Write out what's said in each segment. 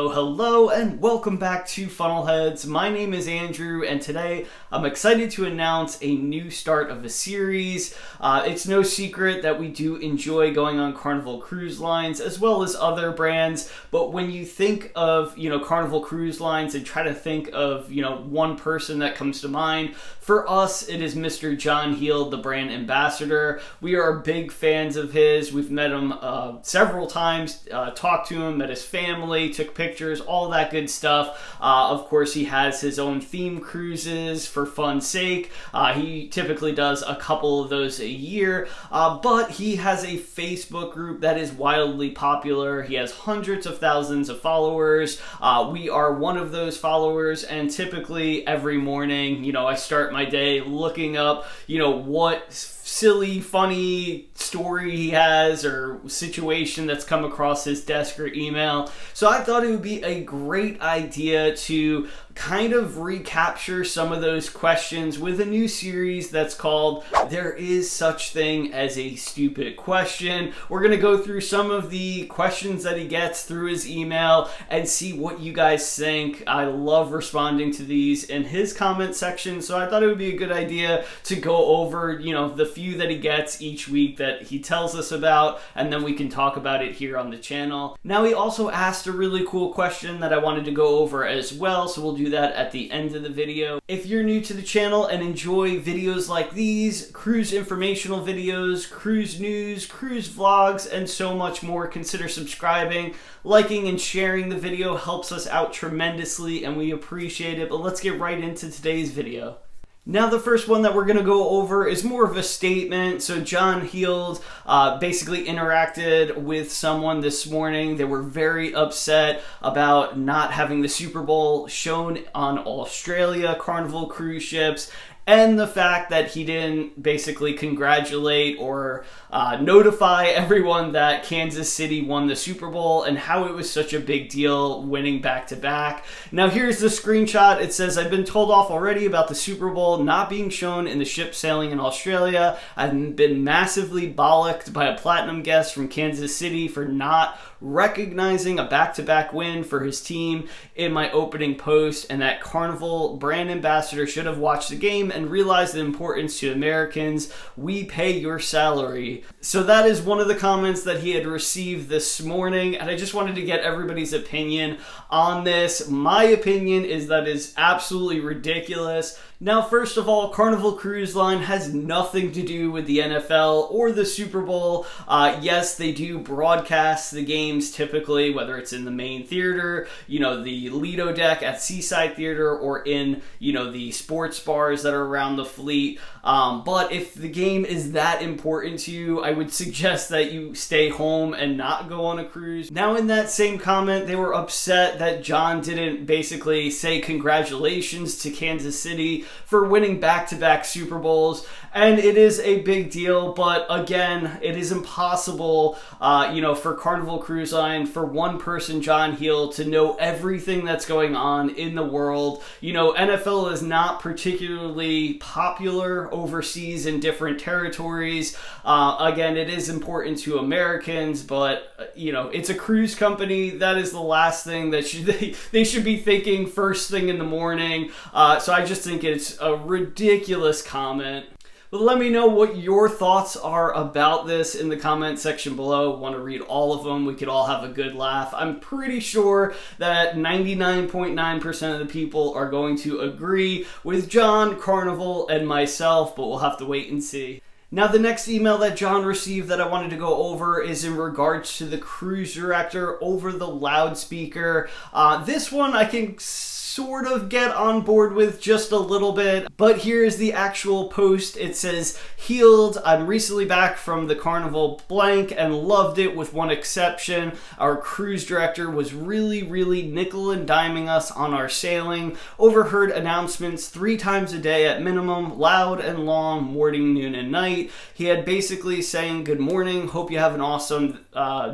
Hello, and welcome back to Funnelheads. My name is Andrew, and today I'm excited to announce a new start of a series. It's no secret that we do enjoy going on Carnival Cruise Lines as well as other brands, but when you think of, Carnival Cruise Lines and try to think of, one person that comes to mind, for us, it is Mr. John Heald, the brand ambassador. We are big fans of his. We've met him several times, talked to him, met his family, took pictures, all that good stuff. Of course, he has his own theme cruises for fun's sake. He typically does a couple of those a year, but he has a Facebook group that is wildly popular. He has hundreds of thousands of followers. We are one of those followers, and typically every morning, I start my day looking up, what silly, funny story he has or situation that's come across his desk or email. So I thought it would be a great idea to kind of recapture some of those questions with a new series that's called There Is Such Thing as a Stupid Question. We're going to go through some of the questions that he gets through his email and see what you guys think. I love responding to these in his comment section, so I thought it would be a good idea to go over, the few that he gets each week that he tells us about, and then we can talk about it here on the channel. Now, he also asked a really cool question that I wanted to go over as well, so we'll do that at the end of the video. If you're new to the channel and enjoy videos like these, cruise informational videos, cruise news, cruise vlogs, and so much more, consider subscribing. Liking and sharing the video helps us out tremendously, and we appreciate it. But let's get right into today's video. Now, the first one that we're going to go over is more of a statement. So John Heald basically interacted with someone this morning. They were very upset about not having the Super Bowl shown on Australia Carnival cruise ships, and the fact that he didn't basically congratulate or notify everyone that Kansas City won the Super Bowl and how it was such a big deal winning back-to-back. Now, here's the screenshot. It says, "I've been told off already about the Super Bowl not being shown in the ship sailing in Australia. I've been massively bollocked by a platinum guest from Kansas City for not recognizing a back-to-back win for his team in my opening post, and that Carnival brand ambassador should have watched the game and realized the importance to Americans. We pay your salary." So that is one of the comments that he had received this morning, and I just wanted to get everybody's opinion on this. My opinion is that it's absolutely ridiculous. Now, first of all, Carnival Cruise Line has nothing to do with the NFL or the Super Bowl. Yes, they do broadcast the games typically, whether it's in the main theater, the Lido deck at Seaside Theater, or in, the sports bars that are around the fleet. But if the game is that important to you, I would suggest that you stay home and not go on a cruise. Now, in that same comment, they were upset that John didn't basically say congratulations to Kansas City for winning back-to-back Super Bowls, and it is a big deal, but again, it is impossible, for Carnival Cruise Line, for one person, John Heald, to know everything that's going on in the world. NFL is not particularly popular overseas in different territories. Again, it is important to Americans, but, it's a cruise company. That is the last thing that they should be thinking first thing in the morning. So I just think it's a ridiculous comment. But let me know what your thoughts are about this in the comment section below. I want to read all of them. We could all have a good laugh. I'm pretty sure that 99.9% of the people are going to agree with John, Carnival, and myself, but we'll have to wait and see. Now, the next email that John received that I wanted to go over is in regards to the cruise director over the loudspeaker. This one I can sort of get on board with just a little bit, but here's the actual post. It says, "Heald, I'm recently back from the Carnival blank and loved it with one exception. Our cruise director was really nickel and diming us on our sailing. Overheard announcements 3 times a day at minimum, loud and long, morning, noon, and night. He had basically saying, 'Good morning, hope you have an awesome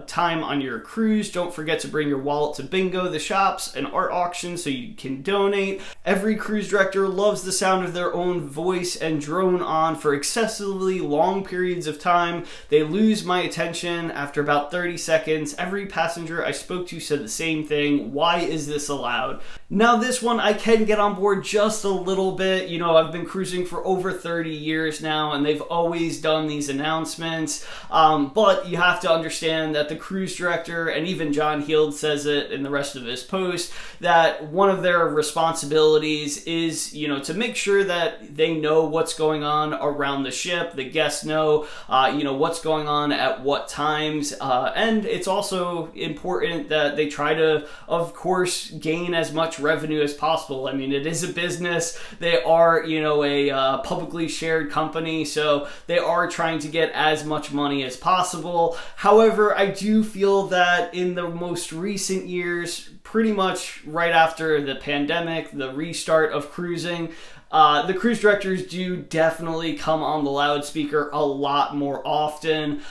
time on your cruise. Don't forget to bring your wallet to bingo, the shops, and art auction so you can can donate. Every cruise director loves the sound of their own voice and drone on for excessively long periods of time. They lose my attention after about 30 seconds. Every passenger I spoke to said the same thing. Why is this allowed? Now this one I can get on board just a little bit. You know, I've been cruising for over 30 years now and they've always done these announcements. But you have to understand that the cruise director, and even John Heald says it in the rest of his post, that one of their responsibilities is, you know, to make sure that they know what's going on around the ship. The guests know, you know, what's going on at what times. And it's also important that they try to, of course, gain as much revenue as possible. I mean, it is a business. They are, you know, a publicly shared company, so they are trying to get as much money as possible. However, I do feel that in the most recent years, pretty much right after the pandemic, the restart of cruising, the cruise directors do definitely come on the loudspeaker a lot more often.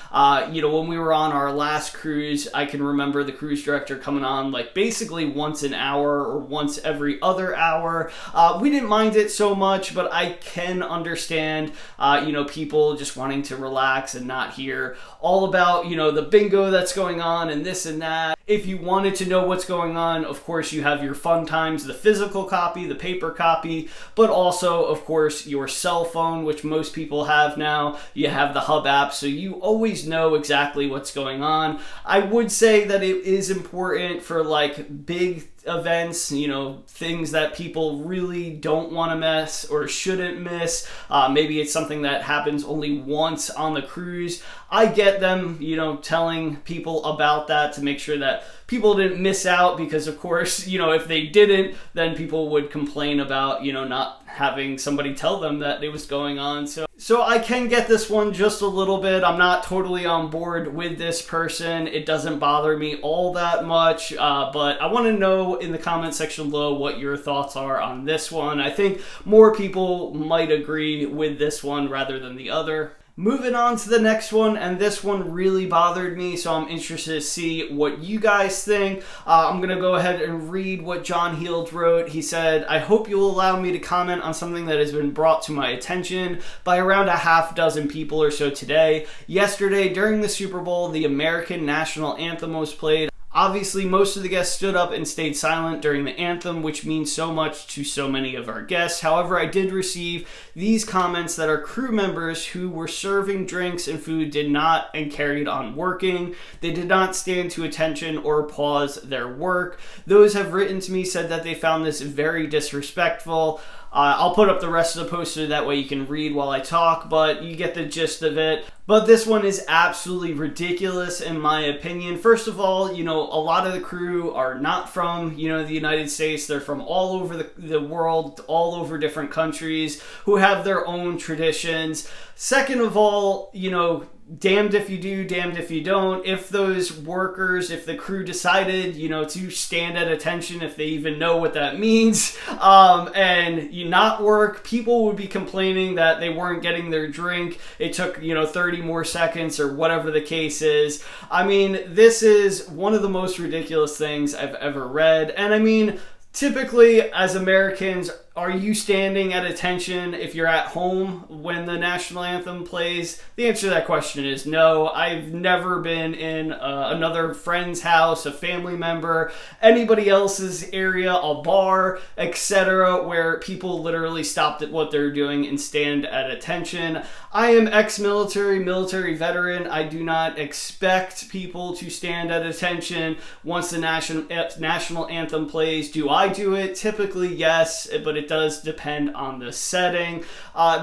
You know, when we were on our last cruise, I can remember the cruise director coming on like basically once an hour or once every other hour. We didn't mind it so much, but I can understand, you know, people just wanting to relax and not hear all about, you know, the bingo that's going on and this and that. If you wanted to know what's going on, of course, you have your fun times, the physical copy, the paper copy, but also, of course, your cell phone, which most people have now. You have the Hub app, so you always know exactly what's going on. I would say that it is important for like big events, you know, things that people really don't want to miss or shouldn't miss. Maybe it's something that happens only once on the cruise. I get them, you know, telling people about that to make sure that people didn't miss out, because of course, you know, if they didn't, then people would complain about, you know, not having somebody tell them that it was going on. So I can get this one just a little bit. I'm not totally on board with this person. It doesn't bother me all that much, but I want to know in the comment section below what your thoughts are on this one. I think more people might agree with this one rather than the other. Moving on to the next one, and this one really bothered me, so I'm interested to see what you guys think. I'm going to go ahead and read what John Heald wrote. He said, "I hope you'll allow me to comment on something that has been brought to my attention by around a half dozen people or so today. Yesterday, during the Super Bowl, the American national anthem was played. Obviously, most of the guests stood up and stayed silent during the anthem, which means so much to so many of our guests. However, I did receive these comments that our crew members who were serving drinks and food did not and carried on working. They did not stand to attention or pause their work. Those have written to me said that they found this very disrespectful." I'll put up the rest of the poster, that way you can read while I talk, but you get the gist of it. But this one is absolutely ridiculous in my opinion. First of all, you know, a lot of the crew are not from, you know, the United States. They're from all over the world, all over different countries, who have their own traditions. Second of all, you know, damned if you do, damned if you don't. If those workers, if the crew decided, you know, to stand at attention, if they even know what that means, and you not work, people would be complaining that they weren't getting their drink. It took, you know, 30 more seconds or whatever the case is. I mean, this is one of the most ridiculous things I've ever read. And I mean, typically as Americans, are you standing at attention if you're at home when the national anthem plays? The answer to that question is no. I've never been in another friend's house, a family member, anybody else's area, a bar, etc., where people literally stopped at what they're doing and stand at attention. I am ex-military, military veteran. I do not expect people to stand at attention once the national anthem plays. Do I do it? Typically, yes, but it does depend on the setting.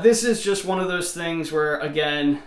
This is just one of those things where, again,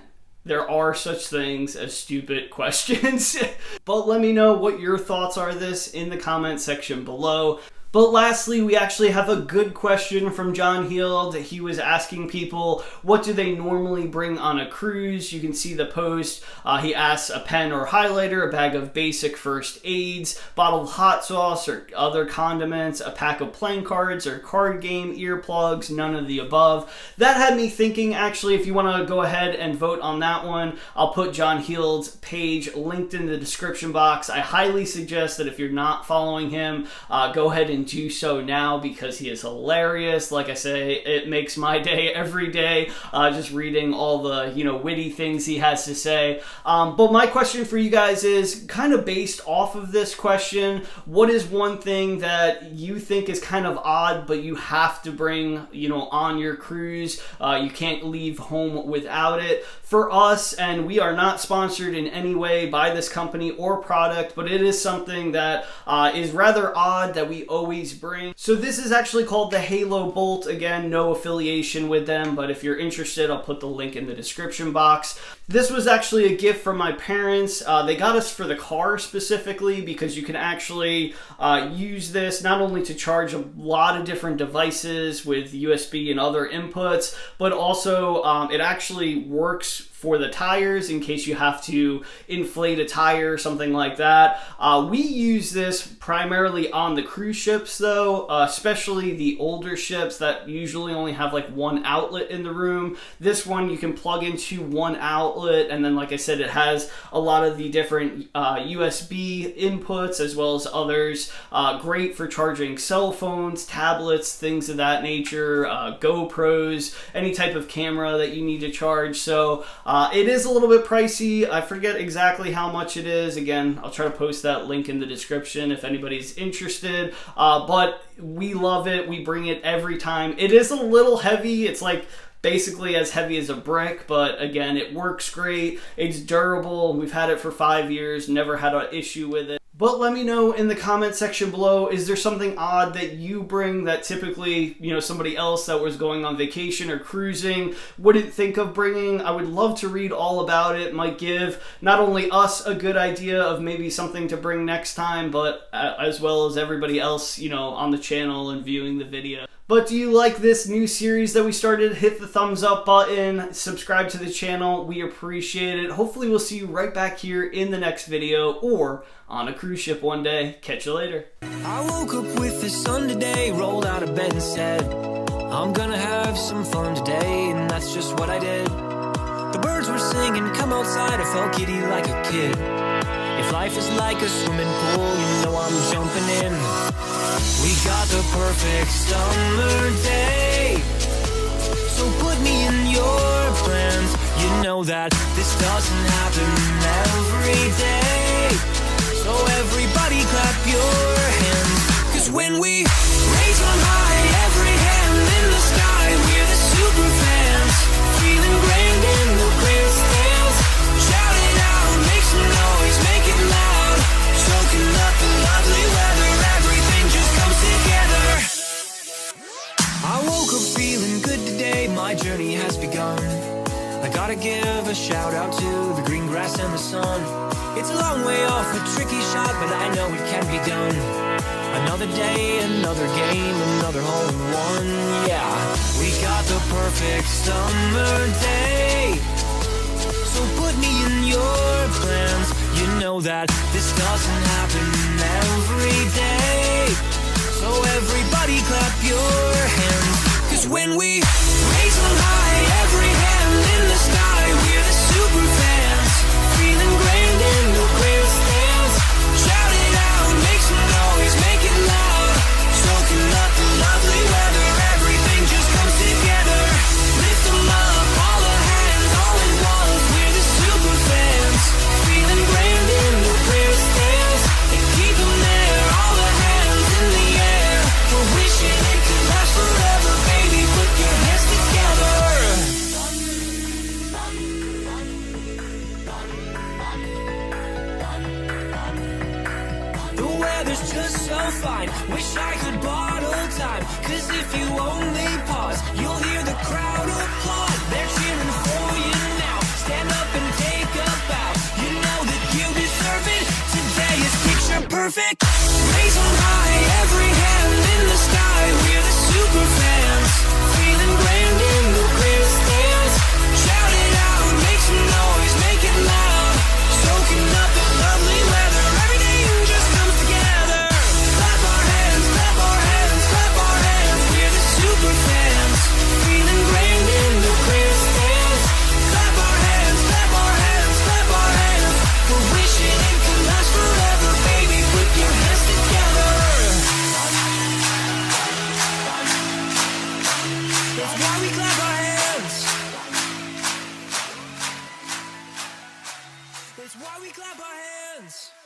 there are such things as stupid questions. But let me know what your thoughts are this in the comment section below. But lastly, we actually have a good question from John Heald. He was asking people, what do they normally bring on a cruise? You can see the post. He asks a pen or highlighter, a bag of basic first aids, bottled hot sauce or other condiments, a pack of playing cards or card game, earplugs, none of the above. That had me thinking, actually, if you want to go ahead and vote on that one, I'll put John Heald's page linked in the description box. I highly suggest that if you're not following him, go ahead and and do so now because he is hilarious. Like I say, it makes my day every day, just reading all the, witty things he has to say. But my question for you guys is kind of based off of this question. What is one thing that you think is kind of odd, but you have to bring, on your cruise? You can't leave home without it. For us, and we are not sponsored in any way by this company or product, but it is something that is rather odd that we always bring. So this is actually called the Halo Bolt. Again, no affiliation with them, but if you're interested, I'll put the link in the description box. This was actually a gift from my parents. They got us for the car specifically because you can actually use this not only to charge a lot of different devices with USB and other inputs, but also it actually works for the tires in case you have to inflate a tire or something like that. We use this primarily on the cruise ships though, especially the older ships that usually only have like one outlet in the room. This one you can plug into one outlet, and then like I said, it has a lot of the different USB inputs as well as others. Great for charging cell phones, tablets, things of that nature, GoPros, any type of camera that you need to charge. So it is a little bit pricey. I forget exactly how much it is. Again, I'll try to post that link in the description if anybody's interested. But we love it. We bring it every time. It is a little heavy. It's like basically as heavy as a brick, but again, it works great. It's durable. We've had it for 5 years, never had an issue with it. But let me know in the comment section below, is there something odd that you bring that typically, somebody else that was going on vacation or cruising wouldn't think of bringing? I would love to read all about it. Might give not only us a good idea of maybe something to bring next time, but as well as everybody else, on the channel and viewing the video. But do you like this new series that we started? Hit the thumbs up button, subscribe to the channel. We appreciate it. Hopefully we'll see you right back here in the next video or on a cruise ship one day. Catch you later. I woke up with the sun today, rolled out of bed and said, I'm gonna have some fun today, and that's just what I did. The birds were singing, come outside, I felt giddy like a kid. If life is like a swimming pool, I'm jumping in. We got the perfect summer day, so put me in your plans. You know that this doesn't happen every day, so everybody clap your hands. Cause when we raise on high, every hand in the sky, we're the super fans, feeling grand in the grandstands. Shout it out, make some noise, make it loud, soaking up the lovely weather, everything just comes together. I woke up feeling good today, my journey has begun. I gotta give a shout out to the green grass and the sun. It's a long way off, a tricky shot, but I know it can be done. Another day, another game, another hole in one. Yeah, we got the perfect summer day, so put me in your plans. You know that this doesn't happen every day, so everybody clap your hands. Cause when we raise on high, every hand in the sky, we're the super fans, feeling grand in the grandstands. Shout it out, make some noise, make it loud, soaking up the lovely weather, everything just comes together. Lift them up, all the hands, all at once, we're the super fans, feeling grand in the grandstands. And keep them there, all the hands in the air, we're wishing it could last forever, baby, put your hands together. The weather's just so fine, wish I could bottle time. Cause if you only pause, you'll hear the crowd applaud. They're cheering for you now, stand up and take a bow. You know that you deserve it, today is picture perfect. Raise on high, every hand in the sky, we're the super fans, feeling grand in the grandstands. Shout it out, make some noise, make it loud, soaking up the lovely weather, everything just comes together. Clap our hands, clap our hands, clap our hands, we're the super fans, feeling grand in It's why we clap our hands. It's why we clap our hands.